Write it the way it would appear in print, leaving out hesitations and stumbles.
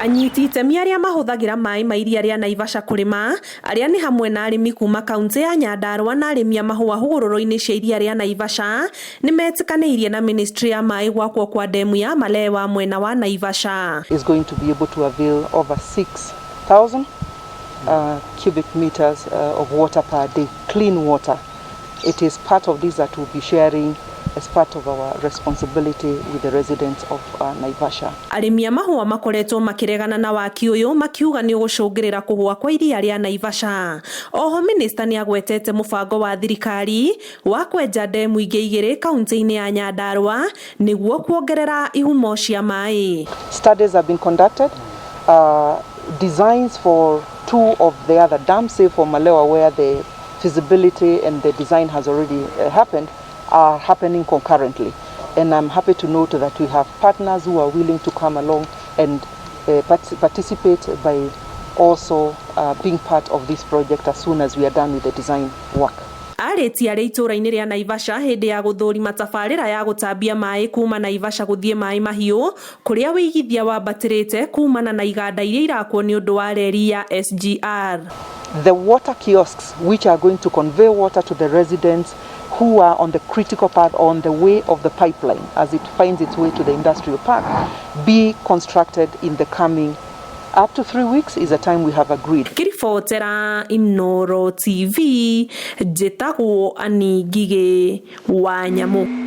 Anyiti itemi aria mahuthagira mai ma iria ria Naivasha kurima aria ni hamwe na arimi kuma kaunti ya Nyandarua na arimi a mahua hugururo-ini cia iria ria Naivasha ni metikaniirie na ministry ya mai gwakwo kwa demu ya Malewa mwena wa Naivasha is going to be able to avail over 6,000 cubic meters of water per day, clean water. It is part of this that we'll be sharing as part of our responsibility with the residents of Naivasha. Arimi a mahua makoretwo makiregana na waki uyu makiuga ni ugucungirira kuhua kwa iria ria Naivasha. Oho minister ni agwetete mubango wa thirikari wa kwenja demu ingi igiri kaunti-ini ya Nyandarua niguo kuongerera ihumo cia mai. Studies have been conducted. Designs for 2 of the other dams, say for Malewa, where the feasibility and the design has already happened, are happening concurrently. And I'm happy to note that we have partners who are willing to come along and participate by also being part of this project as soon as we are done with the design work. Areti aria itura-ini ria Naivasha hindi ya guthurima tabarira ya gutambia mai kuma Naivasha guthie mai mahiu kuria wigithia wambatirite kumana na iganda iria irakwo ni undu wa reri ya SGR. The water kiosks which are going to convey water to the residents who are on the critical part on the way of the pipeline as it finds its way to the industrial park be constructed in the coming up to 3 weeks is a time we have agreed. Kiribotera Inooro TV, Jetago Ani Gige Wanyamu.